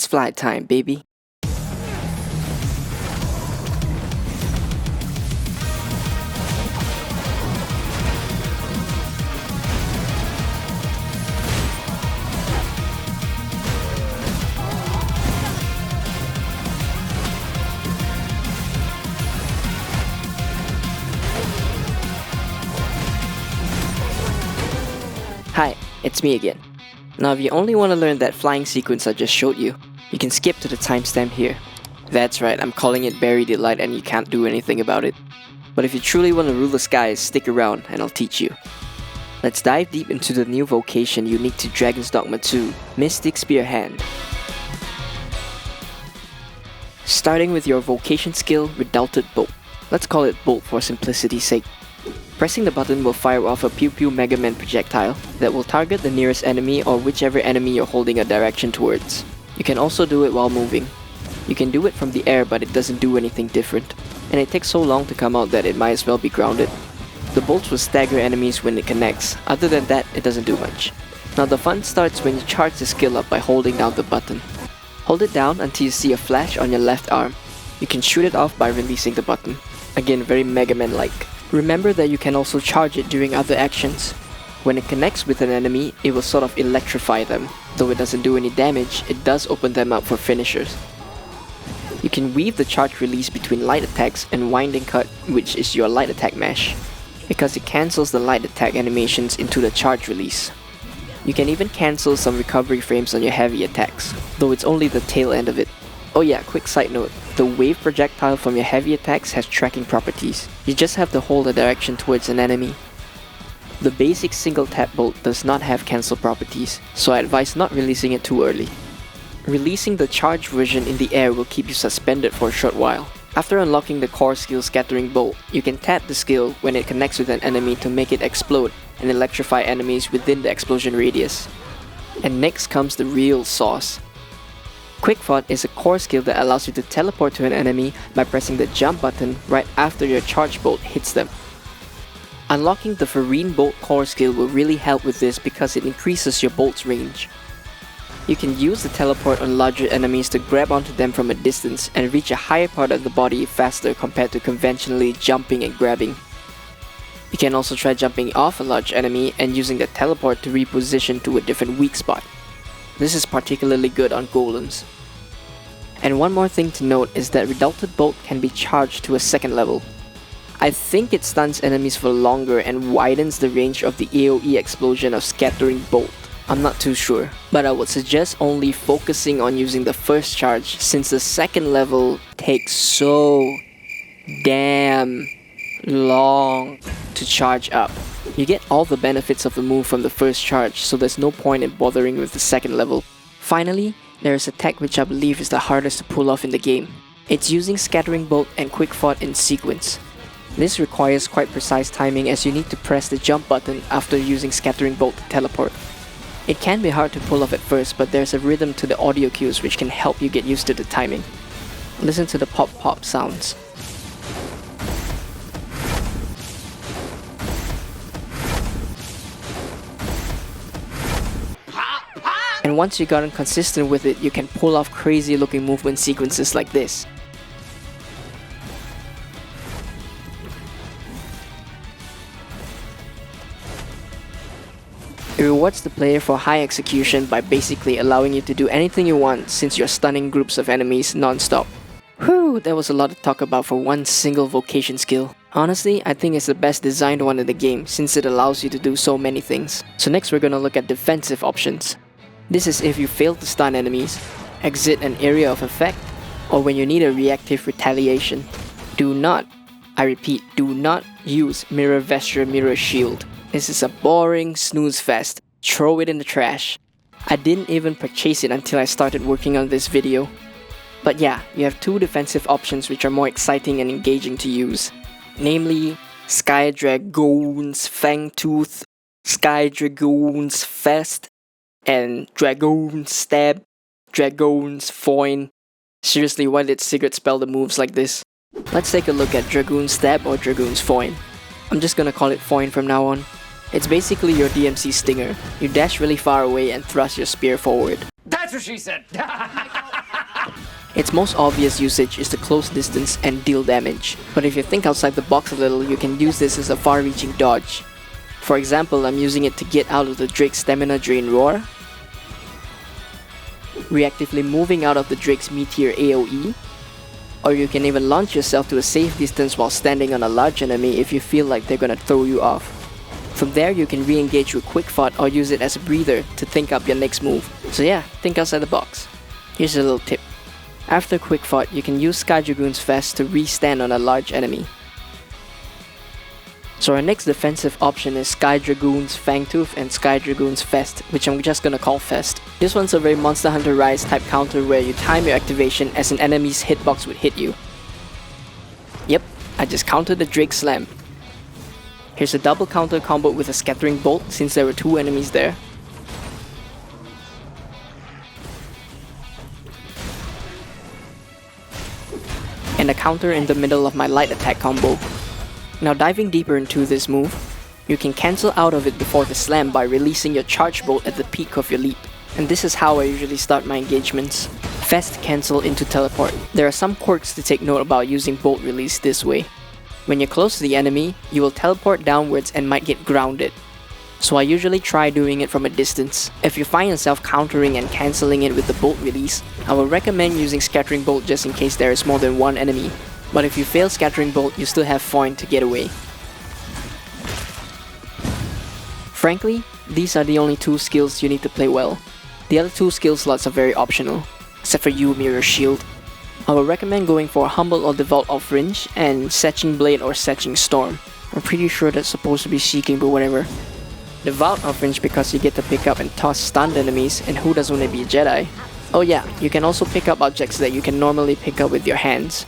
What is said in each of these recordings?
It's flight time, baby. Hi, it's me again. Now if you only want to learn that flying sequence I just showed you, you can skip to the timestamp here. That's right, I'm calling it Buried Delight and you can't do anything about it. But if you truly want to rule the skies, stick around and I'll teach you. Let's dive deep into the new vocation unique to Dragon's Dogma 2, Mystic Spearhand. Starting with your vocation skill, Redouted Bolt. Let's call it Bolt for simplicity's sake. Pressing the button will fire off a Pew Pew Mega Man projectile that will target the nearest enemy or whichever enemy you're holding a direction towards. You can also do it while moving. You can do it from the air but it doesn't do anything different, and it takes so long to come out that it might as well be grounded. The bolts will stagger enemies when it connects, other than that it doesn't do much. Now the fun starts when you charge the skill up by holding down the button. Hold it down until you see a flash on your left arm. You can shoot it off by releasing the button. Again, very Mega Man-like. Remember that you can also charge it during other actions. When it connects with an enemy, it will sort of electrify them. Though it doesn't do any damage, it does open them up for finishers. You can weave the charge release between light attacks and winding cut, which is your light attack mash, because it cancels the light attack animations into the charge release. You can even cancel some recovery frames on your heavy attacks, though it's only the tail end of it. Oh yeah, quick side note, the wave projectile from your heavy attacks has tracking properties. You just have to hold a direction towards an enemy. The basic single tap bolt does not have cancel properties, so I advise not releasing it too early. Releasing the charge version in the air will keep you suspended for a short while. After unlocking the core skill Scattering Bolt, you can tap the skill when it connects with an enemy to make it explode and electrify enemies within the explosion radius. And next comes the real sauce. Quick Thought is a core skill that allows you to teleport to an enemy by pressing the jump button right after your charge bolt hits them. Unlocking the Ferrene Bolt core skill will really help with this because it increases your bolt's range. You can use the teleport on larger enemies to grab onto them from a distance and reach a higher part of the body faster compared to conventionally jumping and grabbing. You can also try jumping off a large enemy and using the teleport to reposition to a different weak spot. This is particularly good on golems. And one more thing to note is that Redouted Bolt can be charged to a second level. I think it stuns enemies for longer and widens the range of the AoE explosion of Scattering Bolt. I'm not too sure, but I would suggest only focusing on using the first charge since the second level takes so damn long to charge up. You get all the benefits of the move from the first charge, so there's no point in bothering with the second level. Finally, there is a tech which I believe is the hardest to pull off in the game. It's using Scattering Bolt and Quick Thought in sequence. This requires quite precise timing as you need to press the jump button after using Scattering Bolt to teleport. It can be hard to pull off at first, but there's a rhythm to the audio cues which can help you get used to the timing. Listen to the pop-pop sounds. And once you've gotten consistent with it, you can pull off crazy looking movement sequences like this. It rewards the player for high execution by basically allowing you to do anything you want since you're stunning groups of enemies non-stop. Whew, that was a lot to talk about for one single vocation skill. Honestly, I think it's the best designed one in the game since it allows you to do so many things. So next we're gonna look at defensive options. This is if you fail to stun enemies, exit an area of effect, or when you need a reactive retaliation. Do not, I repeat, do not use Mirror Vesture Mirror Shield. This is a boring snooze fest. Throw it in the trash. I didn't even purchase it until I started working on this video. But yeah, you have two defensive options which are more exciting and engaging to use. Namely, Skiedragoun's Fangtooth, Skiedragoun's Feste, and Dragoun's Stabbe, Dragoun's Foin. Seriously, why did Sigurd spell the moves like this? Let's take a look at Dragoun's Stabbe or Dragoun's Foin. I'm just gonna call it Foin from now on. It's basically your DMC stinger. You dash really far away and thrust your spear forward. That's what she said! Its most obvious usage is the close distance and deal damage, but if you think outside the box a little, you can use this as a far-reaching dodge. For example, I'm using it to get out of the Drake's stamina drain roar, reactively moving out of the Drake's meteor AoE, or you can even launch yourself to a safe distance while standing on a large enemy if you feel like they're gonna throw you off. From there, you can re-engage with Quick Thought or use it as a breather to think up your next move. So yeah, think outside the box. Here's a little tip. After Quick Thought, you can use Skiedragoun's Feste to re-stand on a large enemy. So our next defensive option is Skiedragoun's Fangtooth and Skiedragoun's Feste, which I'm just gonna call Feste. This one's a very Monster Hunter Rise type counter where you time your activation as an enemy's hitbox would hit you. Yep, I just countered the Drake Slam. Here's a double counter combo with a Scattering Bolt since there were 2 enemies there. And a counter in the middle of my light attack combo. Now diving deeper into this move, you can cancel out of it before the slam by releasing your charge bolt at the peak of your leap. And this is how I usually start my engagements. Fast cancel into teleport. There are some quirks to take note about using bolt release this way. When you're close to the enemy, you will teleport downwards and might get grounded. So I usually try doing it from a distance. If you find yourself countering and cancelling it with the bolt release, I would recommend using Scattering Bolt just in case there is more than one enemy. But if you fail Scattering Bolt, you still have Foin to get away. Frankly, these are the only 2 skills you need to play well. The other 2 skill slots are very optional, except for you, MIROUR Shield. I would recommend going for Humble or Devout Offringe and Seching Blade or Seching Storm. I'm pretty sure that's supposed to be Seeking, but whatever. Devout Offringe because you get to pick up and toss stunned enemies, and who doesn't want to be a Jedi? Oh yeah, you can also pick up objects that you can normally pick up with your hands.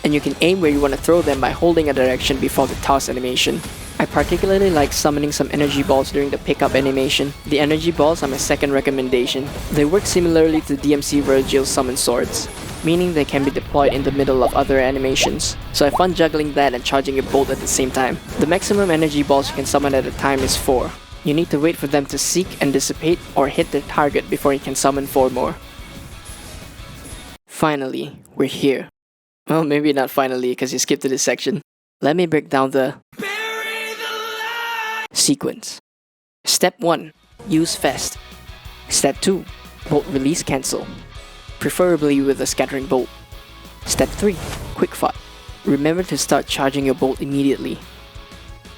And you can aim where you want to throw them by holding a direction before the toss animation. I particularly like summoning some energy balls during the pickup animation. The energy balls are my second recommendation. They work similarly to DMC Virgil's summon swords, meaning they can be deployed in the middle of other animations. So I find juggling that and charging a bolt at the same time. The maximum energy balls you can summon at a time is 4. You need to wait for them to seek and dissipate or hit their target before you can summon 4 more. Finally, we're here. Well, maybe not finally because you skipped to this section. Let me break down the sequence. Step 1. Use Feste. Step 2. Bolt release cancel, preferably with a Scattering Bolt. Step 3. Quick Thought. Remember to start charging your bolt immediately.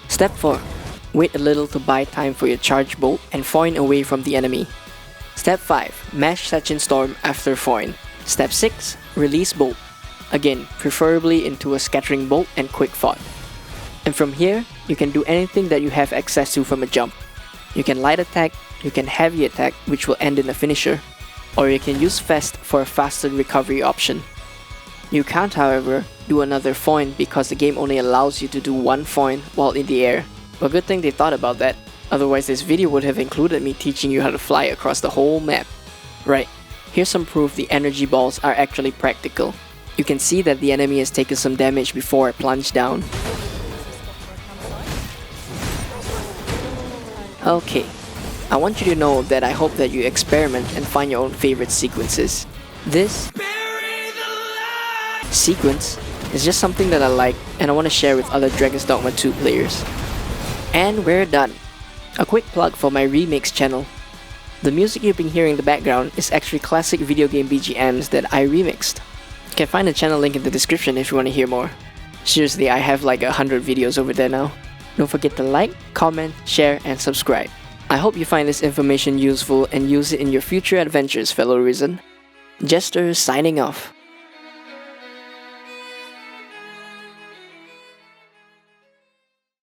Step 4. Wait a little to buy time for your charge bolt and Foin away from the enemy. Step 5. Mash Seching Storm after Foin. Step 6. Release Bolt. Again, preferably into a Scattering Bolt and Quick Thought. And from here, you can do anything that you have access to from a jump. You can light attack, you can heavy attack, which will end in a finisher, or you can use Feste for a faster recovery option. You can't, however, do another Foin because the game only allows you to do 1 Foin while in the air. But good thing they thought about that, otherwise this video would have included me teaching you how to fly across the whole map. Right, here's some proof the energy balls are actually practical. You can see that the enemy has taken some damage before I plunge down. Okay, I want you to know that I hope that you experiment and find your own favorite sequences. This sequence is just something that I like and I want to share with other Dragon's Dogma 2 players. And we're done. A quick plug for my remix channel. The music you've been hearing in the background is actually classic video game BGMs that I remixed. You can find the channel link in the description if you want to hear more. Seriously, I have like 100 videos over there now. Don't forget to like, comment, share, and subscribe. I hope you find this information useful and use it in your future adventures, fellow Risen. Jester signing off.